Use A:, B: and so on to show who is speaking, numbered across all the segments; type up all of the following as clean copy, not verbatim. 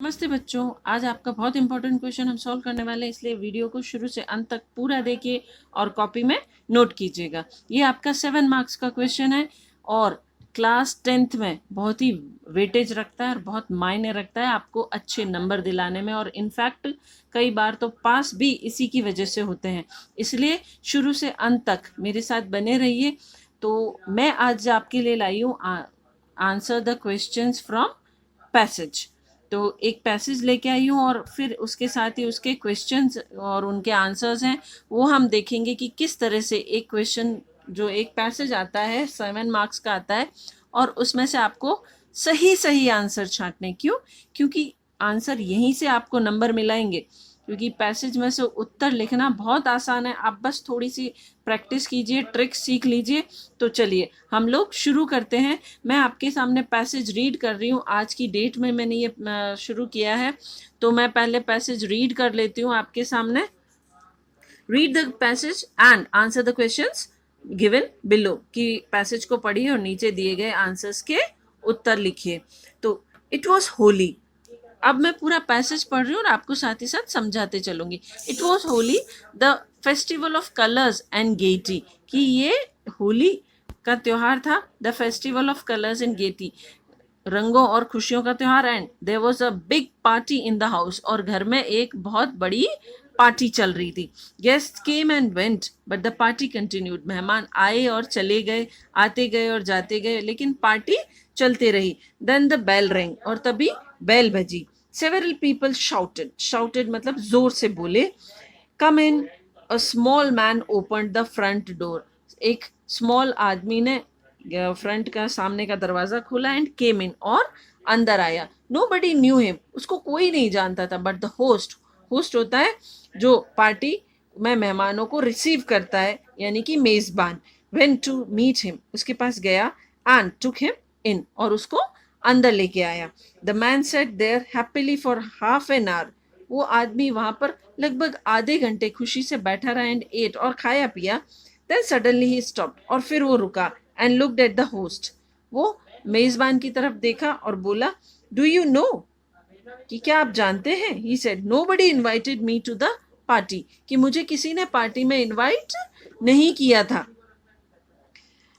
A: नमस्ते बच्चों, आज आपका बहुत इंपॉर्टेंट क्वेश्चन हम सॉल्व करने वाले हैं, इसलिए वीडियो को शुरू से अंत तक पूरा देखिए और कॉपी में नोट कीजिएगा। ये आपका 7 मार्क्स का क्वेश्चन है और क्लास 10th में बहुत ही वेटेज रखता है और बहुत मायने रखता है आपको अच्छे नंबर दिलाने में, और इनफैक्ट कई बार तो पास भी इसी की वजह से होते हैं। इसलिए शुरू से अंत तक मेरे साथ बने रहिए। तो मैं आज आपके लिए लाई हूँ answer the questions from passage. तो एक पैसेज लेके आई हूँ और फिर उसके साथ ही उसके क्वेश्चंस और उनके आंसर्स हैं, वो हम देखेंगे कि किस तरह से एक क्वेश्चन जो एक पैसेज आता है 7 मार्क्स का आता है और उसमें से आपको सही सही आंसर छांटने। क्योंकि आंसर यहीं से आपको नंबर मिलाएंगे, क्योंकि पैसेज में से उत्तर लिखना बहुत आसान है। आप बस थोड़ी सी प्रैक्टिस कीजिए, ट्रिक्स सीख लीजिए। तो चलिए हम लोग शुरू करते हैं। मैं आपके सामने पैसेज रीड कर रही हूँ। आज की डेट में मैंने ये शुरू किया है, तो मैं पहले पैसेज रीड कर लेती हूँ आपके सामने। Read the passage and answer the questions given below. कि पैसेज को पढ़िए और नीचे दिए गए आंसर्स के उत्तर लिखिए। तो इट वॉज होली। अब मैं पूरा पैसेज पढ़ रही हूँ और आपको साथ ही साथ समझाते चलूंगी। It was Holi, the festival of colours and gaiety. कि ये होली का त्योहार था, the festival of colours and gaiety, रंगों और खुशियों का त्योहार। And there was a big party in the house, और घर में एक बहुत बड़ी पार्टी चल रही थी। Guest came and went but the party continued. मेहमान आए और चले गए, आते गए और जाते गए, लेकिन पार्टी चलते रही। देन द बेल रिंग, और तभी बेल बजी। सेवरल पीपल शाउटेड, शाउटेड मतलब जोर से बोले। Come in, a small man open the front door. एक स्मॉल आदमी ने फ्रंट का सामने का दरवाजा खोला एंड केम इन, और अंदर आया। नो बडी न्यू हिम, उसको कोई नहीं जानता था। बट द होस्ट, होस्ट होता है जो पार्टी में मेहमानों को रिसीव करता है, यानी कि मेजबान। वेन टू मीट हिम, उसके पास गया एंड टुक हिम इन, और उसको अंदर लेके आया। The man sat there happily for half an hour. वो आदमी वहां पर लगभग आधे घंटे खुशी से बैठा रहा एंड एट, और खाया पिया। देन सडनली ही स्टॉप्ड, और फिर वो रुका and looked at the host. वो मेजबान की तरफ देखा और बोला, डू यू नो, कि क्या आप जानते हैं? He said, nobody invited me to the party. कि मुझे किसी ने पार्टी में इनवाइट नहीं किया था।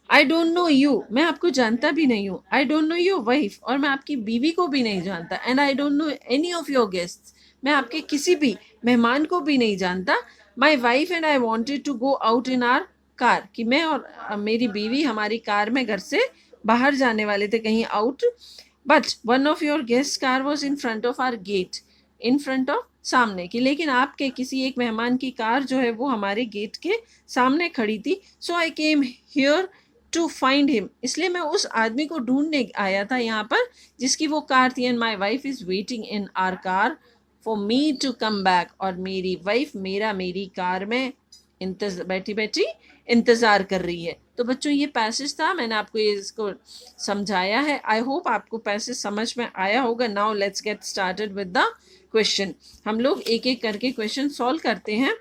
A: आई डोंट नो यू, मैं आपको जानता भी नहीं हूँ। I don't know your wife, और मैं आपकी बीवी को भी नहीं जानता। And I don't know any of your guest, मैं आपके किसी भी मेहमान को भी नहीं जानता। My wife and I wanted to go out in our car, कि मैं और मेरी बीवी हमारी कार में घर से बाहर जाने वाले थे, कहीं out. But one of your guest car was in front of our gate, in front of सामने की, लेकिन आपके किसी एक मेहमान की कार जो है वो हमारे गेट के सामने खड़ी थी। So I came here to find him, इसलिए मैं उस आदमी को ढूंढने आया था यहाँ पर जिसकी वो कार थी। And my wife is waiting in our car for me to come back, और मेरी वाइफ मेरी कार में बैठी बैठी इंतज़ार कर रही है। तो बच्चों ये पैसेज था, मैंने आपको ये इसको समझाया है। आई होप आपको पैसेज समझ में आया होगा। Now let's get started with the question. हम लोग एक एक करके क्वेश्चन सॉल्व करते हैं।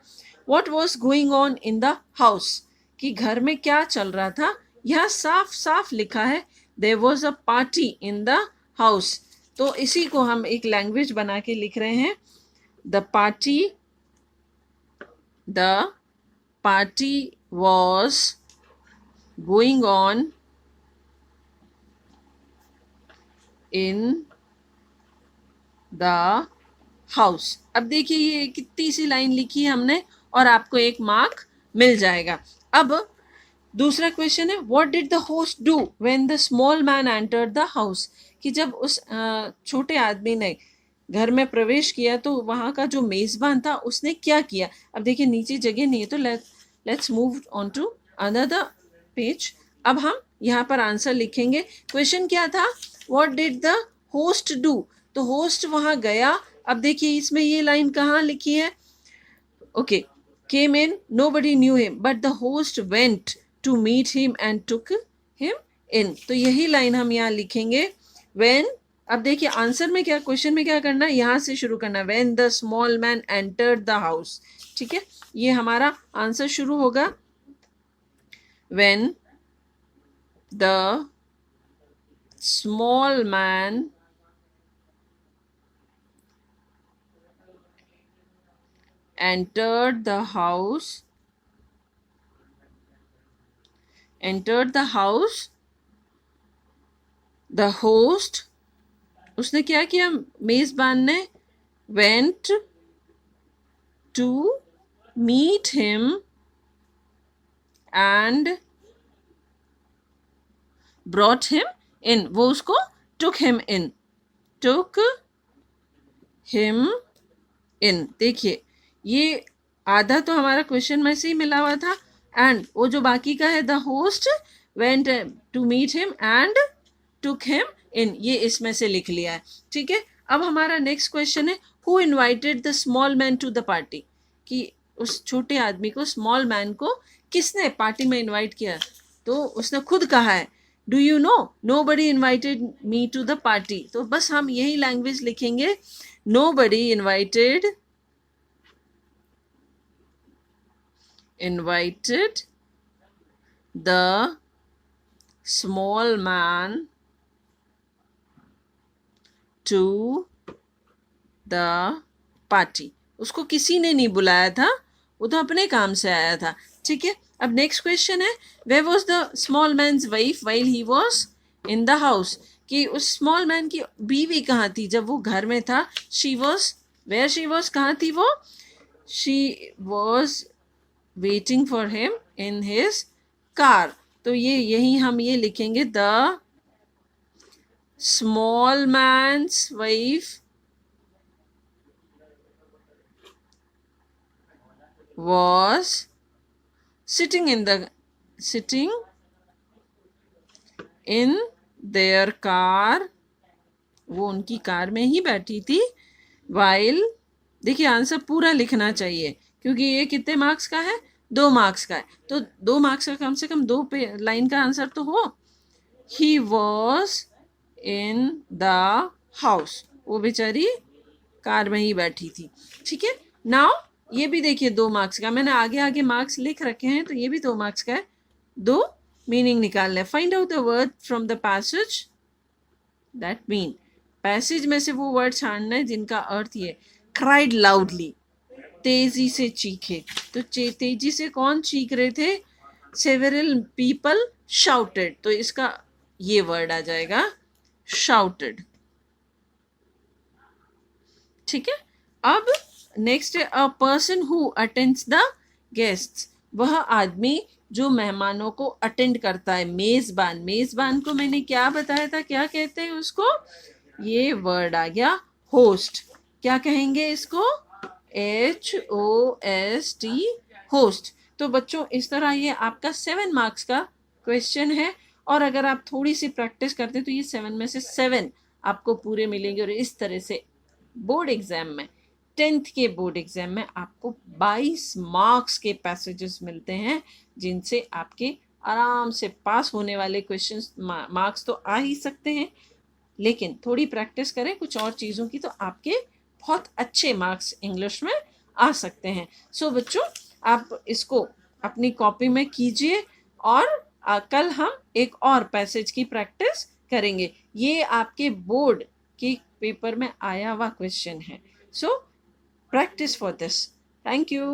A: What was going on in the house, कि घर में क्या चल रहा था। यह साफ साफ लिखा है, there was a party in the house. तो इसी को हम एक लैंग्वेज बना के लिख रहे हैं। The party was going on in the house. अब देखिए ये कितनी सी लाइन लिखी है हमने, और आपको एक मार्क मिल जाएगा। अब दूसरा क्वेश्चन है, what did the host do when the small man entered the house. कि जब उस छोटे आदमी ने घर में प्रवेश किया तो वहाँ का जो मेज़बान था उसने क्या किया। अब देखिए नीचे जगह नहीं है, तो let's move on to another page. अब हम यहाँ पर आंसर लिखेंगे। क्वेश्चन क्या था, what did the host do, तो होस्ट वहाँ गया। अब देखिए इसमें ये लाइन कहाँ लिखी है, okay, came in, nobody knew him, but the host went to meet him and took him in। तो यही लाइन हम यहाँ लिखेंगे, when। अब देखिए आंसर में क्या, क्वेश्चन में क्या करना है, यहाँ से शुरू करना है, when the small man entered the house। ठीक है, ये हमारा आंसर शुरू होगा, when the small man entered the house, entered the house, the host, उसने क्या किया, मेजबान ने went to meet him and brought him in, वो उसको took him in, took him in। देखिए ये आधा तो हमारा क्वेश्चन में से ही मिला हुआ था, एंड वो जो बाकी का है the host went to meet him and took him in, ये इसमें से लिख लिया है। ठीक है, अब हमारा नेक्स्ट क्वेश्चन है who invited the small man to the party, कि उस छोटे आदमी को, स्मॉल मैन को किसने पार्टी में इनवाइट किया, तो उसने खुद कहा है do you know nobody invited me to the party, तो बस हम यही लैंग्वेज लिखेंगे, nobody invited the small man to the party, उसको किसी ने नहीं बुलाया था, वो तो अपने काम से आया था। ठीक है, अब नेक्स्ट क्वेश्चन है where was the small man's wife while he was in the house, कि उस स्मॉल मैन की बीवी कहाँ थी जब वो घर में था, she was where, she was कहाँ थी वो, she was waiting for him in his car, तो ये यही हम ये लिखेंगे the small man's wife was sitting in their car, वो उनकी कार में ही बैठी थी, वाइल, देखिए आंसर पूरा लिखना चाहिए क्योंकि ये कितने मार्क्स का है, 2 मार्क्स का है, तो 2 मार्क्स का कम से कम 2 लाइन का आंसर तो हो। He was in the house, वो बेचारी कार में ही बैठी थी। ठीक है, नाउ ये भी देखिए 2 मार्क्स का, मैंने आगे आगे मार्क्स लिख रखे हैं, तो ये भी 2 मार्क्स का है, 2 मीनिंग निकालना है। Find out the word from the passage that mean, passage में से वो वर्ड छानना है जिनका अर्थ ये, क्राइड लाउडली, तेजी से चीखे, तो तेजी से कौन चीख रहे थे, सेवरल पीपल शाउटेड, तो इसका ये वर्ड आ जाएगा शाउटेड। ठीक है, अब नेक्स्ट है a person who attends the guests, वह आदमी जो मेहमानों को अटेंड करता है, मेजबान, मेजबान को मैंने क्या बताया था, क्या कहते हैं उसको, ये वर्ड आ गया होस्ट, क्या कहेंगे इसको, HOST, होस्ट। तो बच्चों इस तरह ये आपका 7 मार्क्स का क्वेश्चन है, और अगर आप थोड़ी सी प्रैक्टिस करते हैं तो ये 7 में से 7 आपको पूरे मिलेंगे, और इस तरह से बोर्ड एग्जाम में, 10th के बोर्ड एग्जाम में आपको 22 मार्क्स के पैसेजेस मिलते हैं, जिनसे आपके आराम से पास होने वाले क्वेश्चंस मार्क्स तो आ ही सकते हैं, लेकिन थोड़ी प्रैक्टिस करें कुछ और चीज़ों की तो आपके बहुत अच्छे मार्क्स इंग्लिश में आ सकते हैं। सो बच्चों आप इसको अपनी कॉपी में कीजिए, और कल हम एक और पैसेज की प्रैक्टिस करेंगे। ये आपके बोर्ड के पेपर में आया हुआ क्वेश्चन है, सो practice for this. Thank you.